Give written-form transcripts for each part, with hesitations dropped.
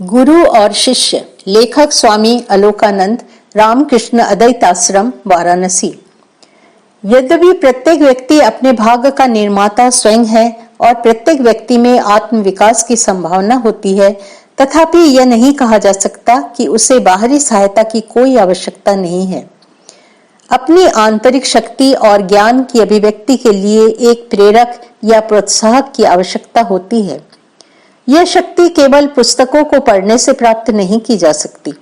गुरु और शिष्य, लेखक स्वामी अलोकानंद, रामकृष्ण अद्वैत आश्रम, वाराणसी। यद्यपि प्रत्येक व्यक्ति अपने भाग्य का निर्माता स्वयं है और प्रत्येक व्यक्ति में आत्म विकास की संभावना होती है, तथापि यह नहीं कहा जा सकता कि उसे बाहरी सहायता की कोई आवश्यकता नहीं है। अपनी आंतरिक शक्ति और ज्ञान की अभिव्यक्ति के लिए एक प्रेरक या प्रोत्साहक की आवश्यकता होती है। यह शक्ति केवल पुस्तकों को पढ़ने से प्राप्त नहीं की जा सकती,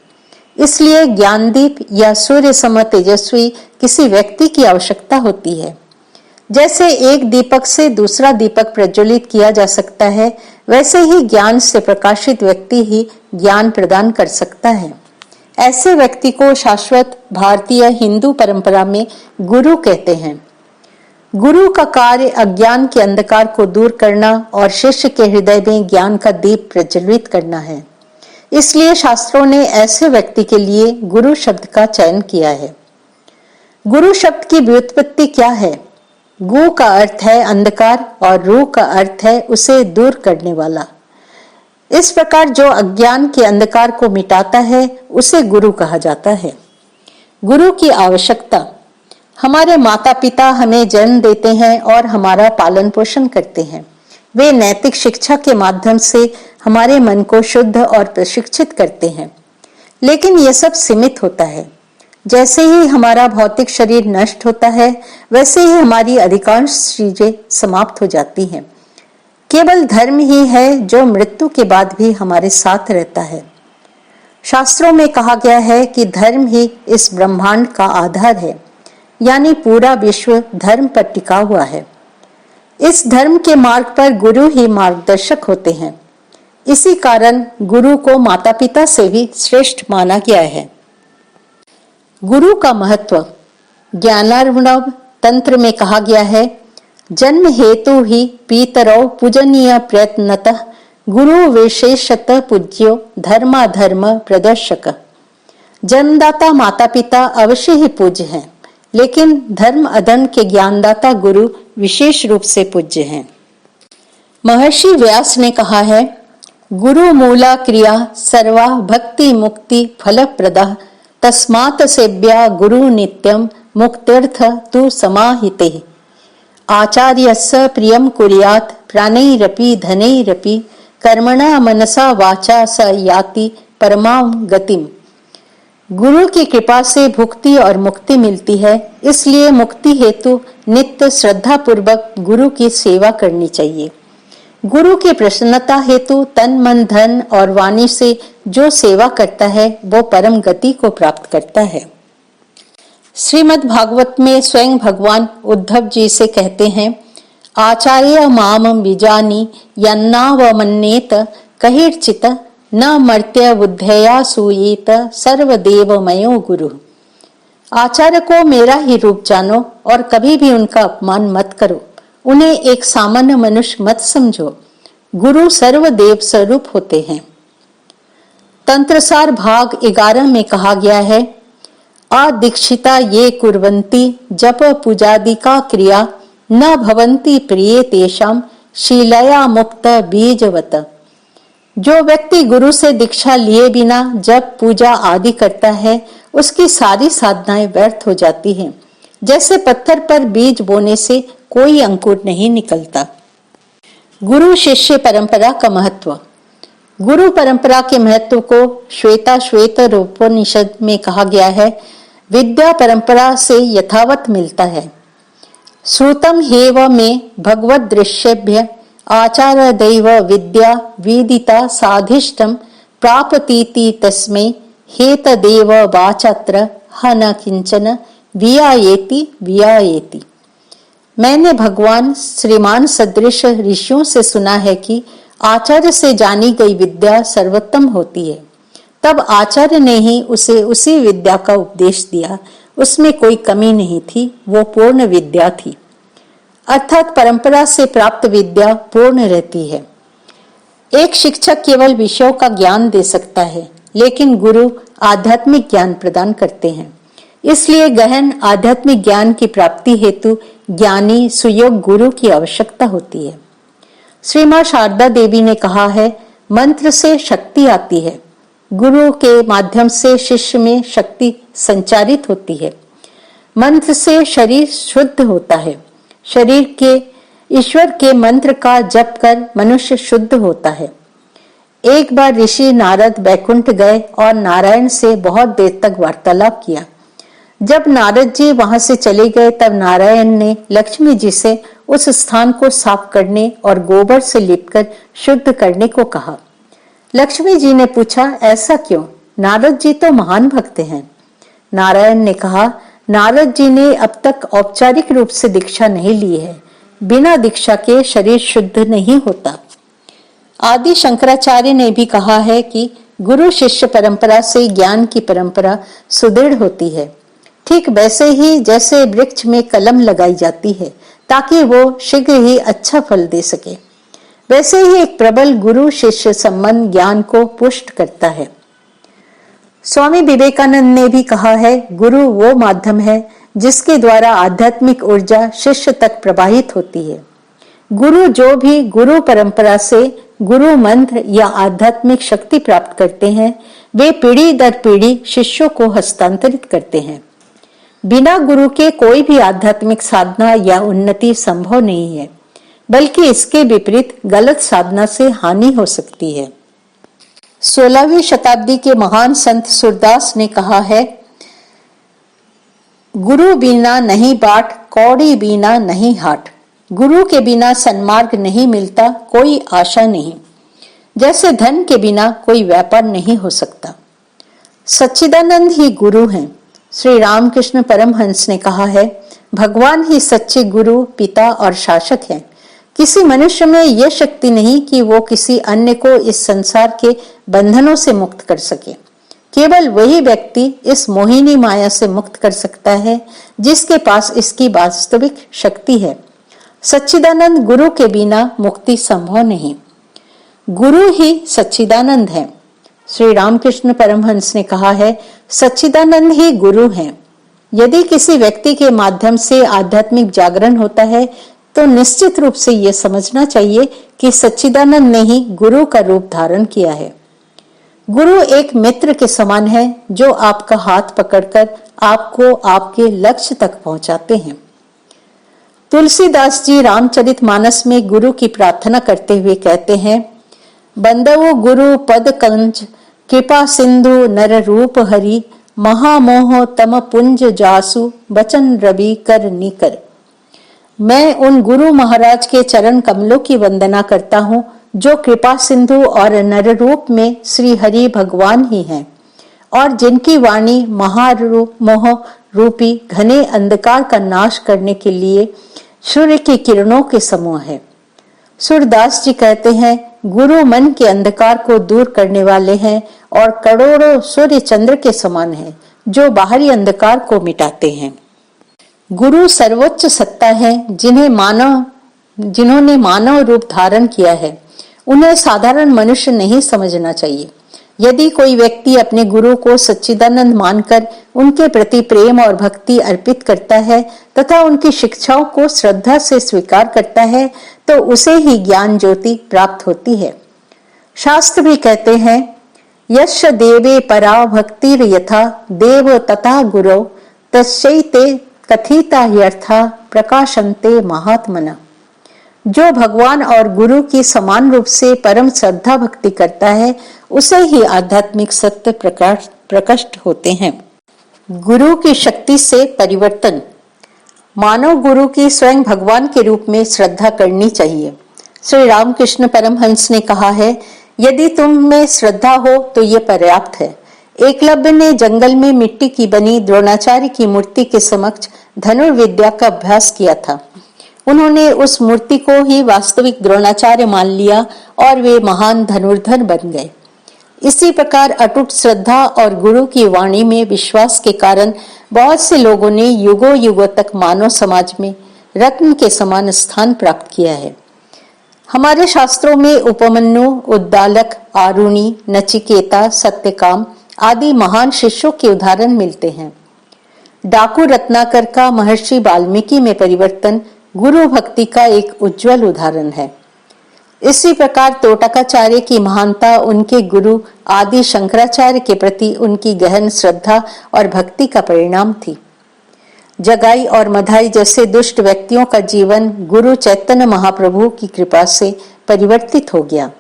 इसलिए ज्ञानदीप या सूर्य सम तेजस्वी किसी व्यक्ति की आवश्यकता होती है। जैसे एक दीपक से दूसरा दीपक प्रज्वलित किया जा सकता है, वैसे ही ज्ञान से प्रकाशित व्यक्ति ही ज्ञान प्रदान कर सकता है। ऐसे व्यक्ति को शाश्वत भारतीय हिंदू परंपरा में गुरु कहते हैं। गुरु का कार्य अज्ञान के अंधकार को दूर करना और शिष्य के हृदय में ज्ञान का दीप प्रज्वलित करना है। इसलिए शास्त्रों ने ऐसे व्यक्ति के लिए गुरु शब्द का चयन किया है। गुरु शब्द की व्युत्पत्ति क्या है? गु का अर्थ है अंधकार और रू का अर्थ है उसे दूर करने वाला। इस प्रकार जो अज्ञान के अंधकार को मिटाता है उसे गुरु कहा जाता है। गुरु की आवश्यकता। हमारे माता पिता हमें जन्म देते हैं और हमारा पालन पोषण करते हैं। वे नैतिक शिक्षा के माध्यम से हमारे मन को शुद्ध और प्रशिक्षित करते हैं, लेकिन यह सब सीमित होता है। जैसे ही हमारा भौतिक शरीर नष्ट होता है, वैसे ही हमारी अधिकांश चीजें समाप्त हो जाती हैं। केवल धर्म ही है जो मृत्यु के बाद भी हमारे साथ रहता है। शास्त्रों में कहा गया है कि धर्म ही इस ब्रह्मांड का आधार है, यानी पूरा विश्व धर्म पर टिका हुआ है। इस धर्म के मार्ग पर गुरु ही मार्गदर्शक होते हैं। इसी कारण गुरु को माता पिता से भी श्रेष्ठ माना गया है। गुरु का महत्व। ज्ञानार्णव तंत्र में कहा गया है, जन्म हेतु ही पीतरौ पूजनीय प्रयत्नतः गुरु विशेषतः पूज्यो धर्माधर्म प्रदर्शक। जन्मदाता माता पिता अवश्य ही पूज्य हैं, लेकिन धर्म अधर्म के ज्ञानदाता गुरु विशेष रूप से पूज्य हैं। महर्षि व्यास ने कहा है, गुरु मूला क्रिया सर्वा भक्ति मुक्ति फलप्रदा तस्मात् सेव्या गुरु नित्यं मुक्त्यर्थ तु समाहिते। आचार्यस्य प्रियं कुर्यात् प्राणैरपि धनैरपि कर्मणा मनसा वाचा स याति परमां गतिम्। गुरु की कृपा से भुक्ति और मुक्ति मिलती है, इसलिए मुक्ति हेतु नित्य श्रद्धा पूर्वक गुरु की सेवा करनी चाहिए। गुरु की प्रसन्नता हेतु तन मन धन और वाणी से जो सेवा करता है वो परम गति को प्राप्त करता है। श्रीमद् भागवत में स्वयं भगवान उद्धव जी से कहते हैं, आचार्य माम विजानी यन्नावमन्येत कहिर्चित न मर्त्य बुद्धया सूयेत सर्वदेवमयो गुरु। आचार्य को मेरा ही रूप जानो और कभी भी उनका अपमान मत करो। उन्हें एक सामान्य मनुष्य मत समझो। गुरु सर्वदेव स्वरूप होते हैं। तंत्रसार भाग 11 में कहा गया है, अदीक्षिता ये कुर्वन्ति जप पूजादिका क्रिया न भवन्ति प्रिये तेषां शीलया मुक्त बीजवत। जो व्यक्ति गुरु से दीक्षा लिए बिना जप पूजा आदि करता है, उसकी सारी साधनाएं व्यर्थ हो जाती हैं। जैसे पत्थर पर बीज बोने से कोई अंकुर नहीं निकलता। गुरु शिष्य परंपरा का महत्व। गुरु परंपरा के महत्व को श्वेता श्वेत रूपोपनिषद में कहा गया है, विद्या परंपरा से यथावत मिलता है। श्रुतम हेव में भगवद दृश्यभ्य आचार दैव विद्या वेदिता साधिष्टम प्रापतीति तस्मै हेतदेव वाचात्र हन किंचन वियायेति वियायेति। मैंने भगवान श्रीमान सदृश ऋषियों से सुना है कि आचार्य से जानी गई विद्या सर्वोत्तम होती है। तब आचार्य ने ही उसे उसी विद्या का उपदेश दिया। उसमें कोई कमी नहीं थी, वो पूर्ण विद्या थी। अर्थात परंपरा से प्राप्त विद्या पूर्ण रहती है। एक शिक्षक केवल विषयों का ज्ञान दे सकता है, लेकिन गुरु आध्यात्मिक ज्ञान प्रदान करते हैं। इसलिए गहन आध्यात्मिक ज्ञान की प्राप्ति हेतु ज्ञानी सुयोग गुरु की आवश्यकता होती है। श्री मां शारदा देवी ने कहा है, मंत्र से शक्ति आती है। गुरु के माध्यम से शिष्य में शक्ति संचारित होती है। मंत्र से शरीर शुद्ध होता है। शरीर के ईश्वर के मंत्र का जप कर मनुष्य शुद्ध होता है। एक बार ऋषि नारद बैकुंठ गए और नारायण से बहुत देर तक वार्तालाप किया। जब नारद जी वहां से चले गए तब नारायण ने लक्ष्मी जी से उस स्थान को साफ करने और गोबर से लिपकर शुद्ध करने को कहा। लक्ष्मी जी ने पूछा, ऐसा क्यों? नारद जी तो महान भक्त हैं। नारायण ने कहा, नारद जी ने अब तक औपचारिक रूप से दीक्षा नहीं ली है। बिना दीक्षा के शरीर शुद्ध नहीं होता। आदि शंकराचार्य ने भी कहा है कि गुरु शिष्य परंपरा से ज्ञान की परंपरा सुदृढ़ होती है। ठीक वैसे ही जैसे वृक्ष में कलम लगाई जाती है ताकि वो शीघ्र ही अच्छा फल दे सके, वैसे ही एक प्रबल गुरु शिष्य संबंध ज्ञान को पुष्ट करता है। स्वामी विवेकानंद ने भी कहा है, गुरु वो माध्यम है जिसके द्वारा आध्यात्मिक ऊर्जा शिष्य तक प्रवाहित होती है। गुरु जो भी गुरु परंपरा से गुरु मंत्र या आध्यात्मिक शक्ति प्राप्त करते हैं, वे पीढ़ी दर पीढ़ी शिष्यों को हस्तांतरित करते हैं। बिना गुरु के कोई भी आध्यात्मिक साधना या उन्नति संभव नहीं है, बल्कि इसके विपरीत गलत साधना से हानि हो सकती है। 16वीं शताब्दी के महान संत सूरदास ने कहा है, गुरु बिना नहीं बाट, कौड़ी बिना नहीं हाट। गुरु के बिना सन्मार्ग नहीं मिलता, कोई आशा नहीं। जैसे धन के बिना कोई व्यापार नहीं हो सकता। सच्चिदानंद ही गुरु हैं। श्री रामकृष्ण परमहंस ने कहा है, भगवान ही सच्चे गुरु, पिता और शासक हैं। किसी मनुष्य में यह शक्ति नहीं कि वो किसी अन्य को इस संसार के बंधनों से मुक्त कर सके। केवल वही व्यक्ति इस मोहिनी माया से मुक्त कर सकता है जिसके पास इसकी वास्तविक शक्ति है। सच्चिदानंद गुरु के बिना मुक्ति संभव नहीं। गुरु ही सच्चिदानंद है। श्री रामकृष्ण परमहंस ने कहा है, सच्चिदानंद ही गुरु हैं। यदि किसी व्यक्ति के माध्यम से आध्यात्मिक जागरण होता है तो निश्चित रूप से यह समझना चाहिए कि सच्चिदानंद ने ही गुरु का रूप धारण किया है। गुरु एक मित्र के समान है जो आपका हाथ पकड़कर आपको आपके लक्ष्य तक पहुंचाते हैं। तुलसीदास जी रामचरितमानस में गुरु की प्रार्थना करते हुए कहते हैं, बंदवो गुरु पद कंज, कृपा सिंधु नर रूप हरि, महामोह तम पुंज जासु, बचन रवि कर निकर। मैं उन गुरु महाराज के चरण कमलों की वंदना करता हूँ जो कृपा सिंधु और नर रूप में श्री हरि भगवान ही हैं और जिनकी वाणी मोह रूपी घने अंधकार का नाश करने के लिए सूर्य की किरणों के समूह है। सूरदास जी कहते हैं, गुरु मन के अंधकार को दूर करने वाले हैं और करोड़ों सूर्य चंद्र के समान हैं जो बाहरी अंधकार को मिटाते हैं। गुरु सर्वोच्च सत्ता है जिन्होंने मानव रूप धारण किया है। उन्हें साधारण मनुष्य नहीं समझना चाहिए। यदि कोई व्यक्ति अपने गुरु को सच्चिदानंद मानकर उनके प्रति प्रेम और भक्ति अर्पित करता है तथा उनकी शिक्षाओं को श्रद्धा से स्वीकार करता है तो उसे ही ज्ञान ज्योति प्राप्त होती है। शास्त्र भी कहते हैं, यश देवे परा भक्तिर यथा देव तथा गुरौ तस्यैते कथिता ह्यर्था प्रकाशन्ते महात्मना। जो भगवान और गुरु की समान रूप से परम श्रद्धा भक्ति करता है उसे ही आध्यात्मिक सत्य प्रकट होते हैं। गुरु की शक्ति से परिवर्तन। मानव गुरु की स्वयं भगवान के रूप में श्रद्धा करनी चाहिए। श्री रामकृष्ण परमहंस ने कहा है, यदि तुम में श्रद्धा हो तो ये पर्याप्त है। एकलव्य ने जंगल में मिट्टी की बनी द्रोणाचार्य की मूर्ति के समक्ष धनुर्विद्या का अभ्यास किया था। उन्होंने उस मूर्ति को ही वास्तविक द्रोणाचार्य मान लिया और वे महान धनुर्धर बन गए। इसी प्रकार अटूट श्रद्धा और गुरु की वाणी में विश्वास के कारण बहुत से लोगों ने युगों युगों तक मानव समाज में रत्न के समान स्थान प्राप्त किया है। हमारे शास्त्रों में उपमन्यु, उद्दालक, आरुणि, नचिकेता, सत्यकाम आदि महान शिष्यों के उदाहरण मिलते हैं। डाकू रत्नाकर का महर्षि वाल्मीकि में परिवर्तन गुरु भक्ति का एक उज्जवल उदाहरण है। इसी प्रकार तोटकाचार्य की महानता उनके गुरु आदि शंकराचार्य के प्रति उनकी गहन श्रद्धा और भक्ति का परिणाम थी। जगाई और मधाई जैसे दुष्ट व्यक्तियों का जीवन गुरु चैतन्य महाप्रभु की कृपा से परिवर्तित हो गया।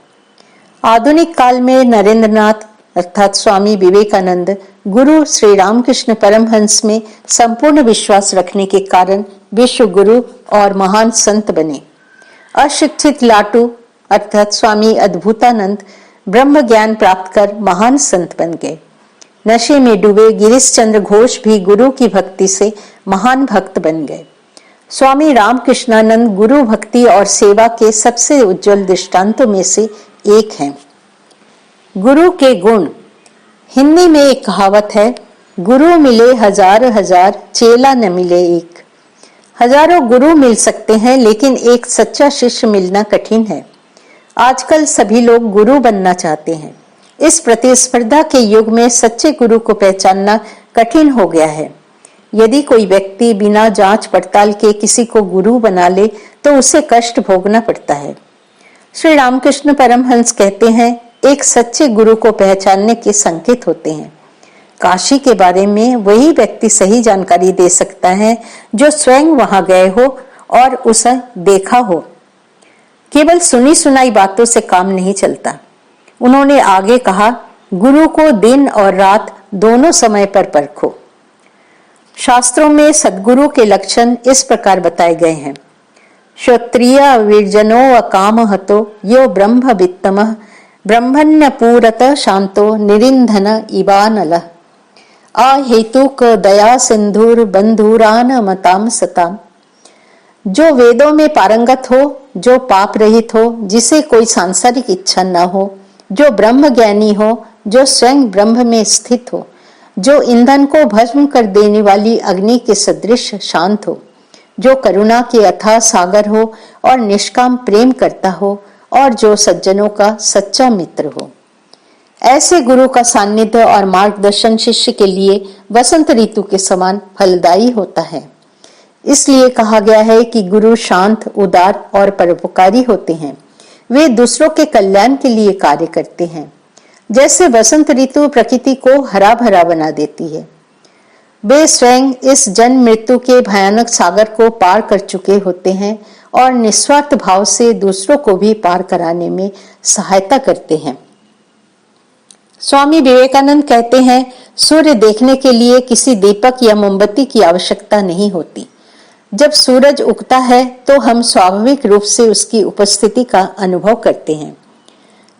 आधुनिक काल में नरेंद्रनाथ अर्थात स्वामी विवेकानंद गुरु श्री रामकृष्ण परमहंस में संपूर्ण विश्वास रखने के कारण विश्व गुरु और महान संत बने। अशिक्षित लाटू अर्थात स्वामी अद्भुतानंद ब्रह्म ज्ञान प्राप्त कर महान संत बन गए। नशे में डूबे गिरीश चंद्र घोष भी गुरु की भक्ति से महान भक्त बन गए। स्वामी रामकृष्णानंद गुरु भक्ति और सेवा के सबसे उज्जवल दृष्टांतों में से एक हैं। गुरु के गुण। हिंदी में एक कहावत है, गुरु मिले हजार हजार, चेला न मिले एक। हजारों गुरु मिल सकते हैं लेकिन एक सच्चा शिष्य मिलना कठिन है। आजकल सभी लोग गुरु बनना चाहते हैं। इस प्रतिस्पर्धा के युग में सच्चे गुरु को पहचानना कठिन हो गया है। यदि कोई व्यक्ति बिना जांच पड़ताल के किसी को गुरु बना ले तो उसे कष्ट भोगना पड़ता है। श्री रामकृष्ण परमहंस कहते हैं, एक सच्चे गुरु को पहचानने के संकेत होते हैं। काशी के बारे में वही व्यक्ति सही जानकारी दे सकता है जो स्वयं वहां गए हो और उसे देखा हो। केवल सुनी सुनाई बातों से काम नहीं चलता। उन्होंने आगे कहा, गुरु को दिन और रात दोनों समय पर परखो। शास्त्रों में सद्गुरु के लक्षण इस प्रकार बताए गए हैं। श्रोत्रिय विर्जनो अकाम हतो यो ब्रह्म वित्तमः ब्रह्मण्य पूरत शांतो निरिंधन इवानल अहेतुक दया सिंधुर बंधुरान मताम सताम। जो वेदों में पारंगत हो, जो पाप रहित हो, जिसे कोई सांसारिक इच्छा न हो, जो ब्रह्म ज्ञानी हो, जो स्वयं ब्रह्म में स्थित हो, जो ईंधन को भस्म कर देने वाली अग्नि के सदृश शांत हो, जो करुणा के अथाह सागर हो और निष्काम प्रेम करता हो, और जो सज्जनों का सच्चा मित्र हो। ऐसे गुरु का सानिध्य और मार्गदर्शन शिष्य के लिए वसंत ऋतु के समान फलदायी होता है। इसलिए कहा गया है कि गुरु शांत, उदार और परोपकारी होते हैं। वे दूसरों के कल्याण के लिए कार्य करते हैं। जैसे वसंत ऋतु प्रकृति को हरा भरा बना देती है, वे स्वयं इस जन्म मृत्यु के भयानक सागर को पार कर चुके होते हैं और निस्वार्थ भाव से दूसरों को भी पार कराने में सहायता करते हैं। स्वामी विवेकानंद कहते हैं, सूर्य देखने के लिए किसी दीपक या मोमबत्ती की आवश्यकता नहीं होती। जब सूरज उगता है तो हम स्वाभाविक रूप से उसकी उपस्थिति का अनुभव करते हैं।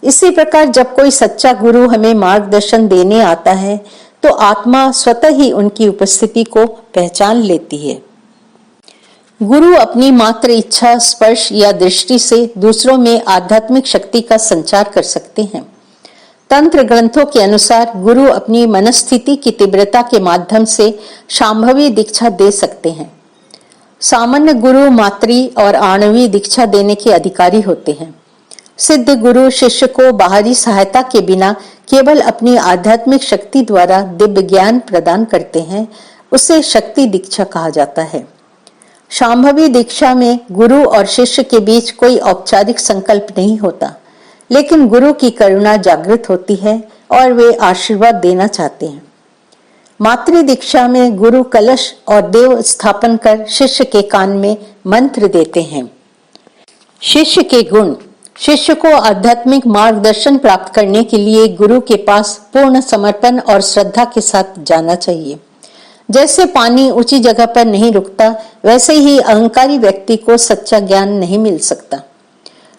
इसी प्रकार जब कोई सच्चा गुरु हमें मार्गदर्शन देने आता है तो आत्मा स्वतः ही उनकी उपस्थिति को पहचान लेती है। गुरु अपनी मात्र इच्छा, स्पर्श या दृष्टि से दूसरों में आध्यात्मिक शक्ति का संचार कर सकते हैं। तंत्र ग्रंथों के अनुसार गुरु अपनी मनस्थिति की तीव्रता के माध्यम से शांभवी दीक्षा दे सकते हैं। सामान्य गुरु मातृ और आणवी दीक्षा देने के अधिकारी होते हैं। सिद्ध गुरु शिष्य को बाहरी सहायता के बिना केवल अपनी आध्यात्मिक शक्ति द्वारा दिव्य ज्ञान प्रदान करते हैं। उसे शक्ति दीक्षा कहा जाता है। शांभवी दीक्षा में गुरु और शिष्य के बीच कोई औपचारिक संकल्प नहीं होता, लेकिन गुरु की करुणा जागृत होती है और वे आशीर्वाद देना चाहते हैं। मातृ दीक्षा में गुरु कलश और देव स्थापन कर शिष्य के कान में मंत्र देते हैं। शिष्य के गुण। शिष्य को आध्यात्मिक मार्गदर्शन प्राप्त करने के लिए गुरु के पास पूर्ण समर्पण और श्रद्धा के साथ जाना चाहिए। जैसे पानी ऊंची जगह पर नहीं रुकता, वैसे ही अहंकारी व्यक्ति को सच्चा ज्ञान नहीं मिल सकता।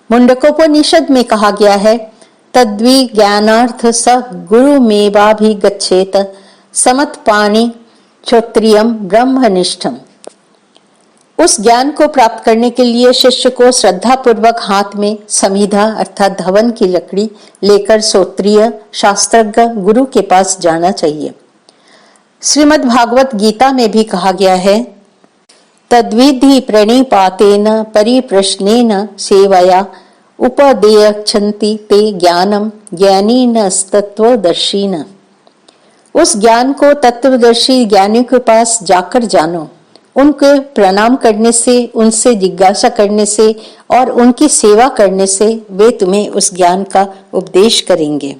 मुंडकोपनिषद में कहा गया है, तद्वि ज्ञानार्थ स गुरु मेवाभिगच्छेत समत पाणि क्षोत्रियम ब्रह्मनिष्ठम। उस ज्ञान को प्राप्त करने के लिए शिष्य को श्रद्धा पूर्वक हाथ में समिधा अर्थात धवन की लकड़ी लेकर श्रोत्रिय शास्त्रज्ञ गुरु के पास जाना चाहिए। श्रीमद् भागवत गीता में भी कहा गया है, तद्विधि प्रणिपातेन परिप्रश्नेन सेवया उपदेयच्छन्ति ते ज्ञानम ज्ञानिनस्तत्वदर्शिन। उस ज्ञान को तत्वदर्शी ज्ञानी के पास जाकर जानो, उनको प्रणाम करने से, उनसे जिज्ञासा करने से और उनकी सेवा करने से वे तुम्हें उस ज्ञान का उपदेश करेंगे।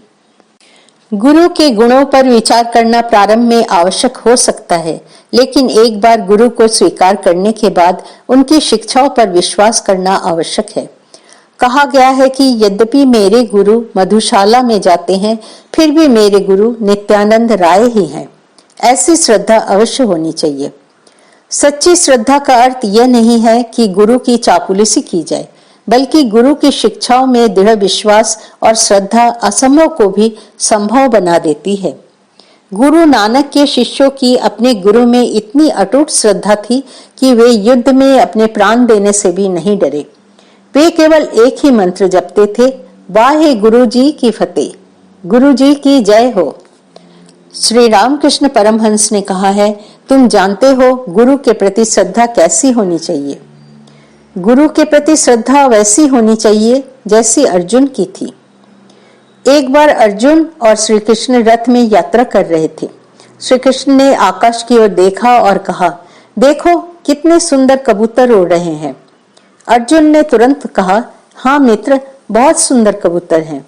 गुरु के गुणों पर विचार करना प्रारंभ में आवश्यक हो सकता है, लेकिन एक बार गुरु को स्वीकार करने के बाद उनकी शिक्षाओं पर विश्वास करना आवश्यक है। कहा गया है कि यद्यपि मेरे गुरु मधुशाला में जाते हैं, फिर भी मेरे गुरु नित्यानंद राय ही हैं। ऐसी श्रद्धा अवश्य होनी चाहिए। सच्ची श्रद्धा का अर्थ यह नहीं है कि गुरु की चापलूसी की जाए, बल्कि गुरु की शिक्षाओं में दृढ़ विश्वास और श्रद्धा असंभव को भी संभव बना देती है। गुरु नानक के शिष्यों की अपने गुरु में इतनी अटूट श्रद्धा थी कि वे युद्ध में अपने प्राण देने से भी नहीं डरे। वे केवल एक ही मंत्र जपते थे, वाहे गुरु जी की फतेह, गुरु जी की जय हो। श्री रामकृष्ण परमहंस ने कहा है, तुम जानते हो गुरु के प्रति श्रद्धा कैसी होनी चाहिए। गुरु के प्रति श्रद्धा वैसी होनी चाहिए जैसी अर्जुन की थी। एक बार अर्जुन और श्री कृष्ण रथ में यात्रा कर रहे थे। श्री कृष्ण ने आकाश की ओर देखा और कहा, देखो कितने सुंदर कबूतर उड़ रहे हैं। अर्जुन ने तुरंत कहा, हाँ मित्र, बहुत सुंदर कबूतर हैं।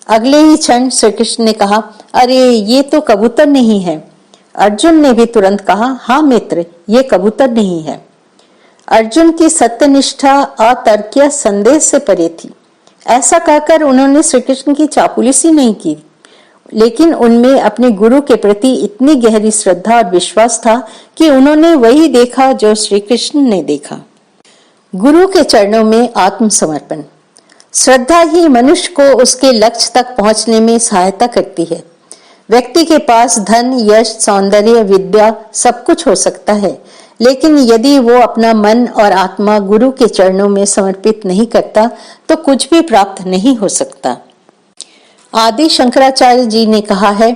अगले ही क्षण श्री कृष्ण ने कहा, अरे ये तो कबूतर नहीं है। अर्जुन ने भी तुरंत कहा, हाँ मित्र, ये कबूतर नहीं है। अर्जुन की सत्यनिष्ठा अतर्क्य संदेह से परे थी। ऐसा कहकर उन्होंने श्री कृष्ण की चापलूसी नहीं की, लेकिन उनमें अपने गुरु के प्रति इतनी गहरी श्रद्धा और विश्वास था कि उन्होंने वही देखा जो श्री कृष्ण ने देखा। गुरु के चरणों में आत्मसमर्पण। श्रद्धा ही मनुष्य को उसके लक्ष्य तक पहुंचने में सहायता करती है। व्यक्ति के पास धन, यश, सौंदर्य, विद्या सब कुछ हो सकता है, लेकिन यदि वो अपना मन और आत्मा गुरु के चरणों में समर्पित नहीं करता तो कुछ भी प्राप्त नहीं हो सकता। आदि शंकराचार्य जी ने कहा है,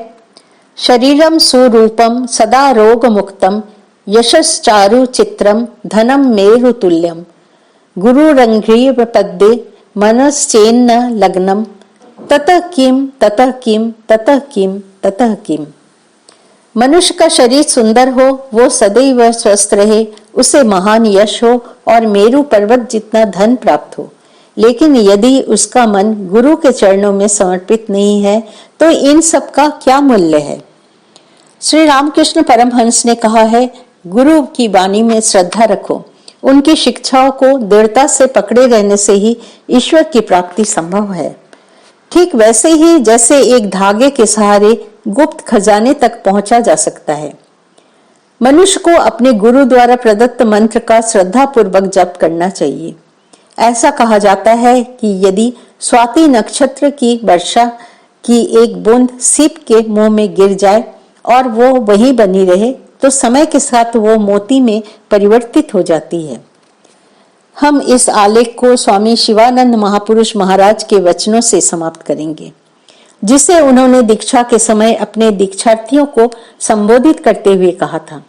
शरीरम सुरूपम सदा रोग मुक्तम यशश्चारु चित्रम धनम मेरु तुल्यम गुरु रंग्रीव पद्ये मनश्चेन्न लग्नम ततः किम ततः किम ततः किम ततः किम। मनुष्य का शरीर सुंदर हो, वो सदैव स्वस्थ रहे, उसे महान यश हो और मेरु पर्वत जितना धन प्राप्त हो, लेकिन यदि उसका मन गुरु के चरणों में समर्पित नहीं है तो इन सब का क्या मूल्य है। श्री रामकृष्ण परमहंस ने कहा है, गुरु की वाणी में श्रद्धा रखो। उनकी शिक्षाओं को दृढ़ता से पकड़े रहने से ही ईश्वर की प्राप्ति संभव है। ठीक वैसे ही जैसे एक धागे के सहारे गुप्त खजाने तक पहुंचा जा सकता है। मनुष्य को अपने गुरु द्वारा प्रदत्त मंत्र का श्रद्धा पूर्वक जप करना चाहिए। ऐसा कहा जाता है कि यदि स्वाति नक्षत्र की वर्षा की एक बूंद सीप के मुंह में गिर जाए और वो वहीं बनी रहे तो समय के साथ वो मोती में परिवर्तित हो जाती है। हम इस आलेख को स्वामी शिवानंद महापुरुष महाराज के वचनों से समाप्त करेंगे, जिसे उन्होंने दीक्षा के समय अपने दीक्षार्थियों को संबोधित करते हुए कहा था।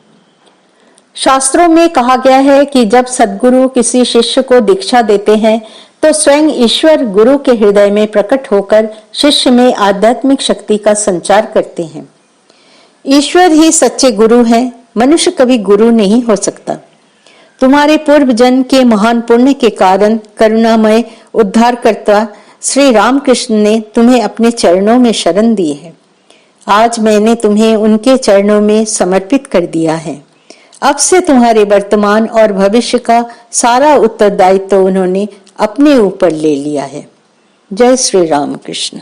शास्त्रों में कहा गया है कि जब सद्गुरु किसी शिष्य को दीक्षा देते हैं तो स्वयं ईश्वर गुरु के हृदय में प्रकट होकर शिष्य में आध्यात्मिक शक्ति का संचार करते हैं। ईश्वर ही सच्चे गुरु हैं, मनुष्य कभी गुरु नहीं हो सकता। तुम्हारे पूर्व जन्म के महान पुण्य के कारण करुणामय उद्धारकर्ता श्री रामकृष्ण ने तुम्हें अपने चरणों में शरण दी है। आज मैंने तुम्हें उनके चरणों में समर्पित कर दिया है। अब से तुम्हारे वर्तमान और भविष्य का सारा उत्तरदायित्व उन्होंने अपने ऊपर ले लिया है। जय श्री रामकृष्ण।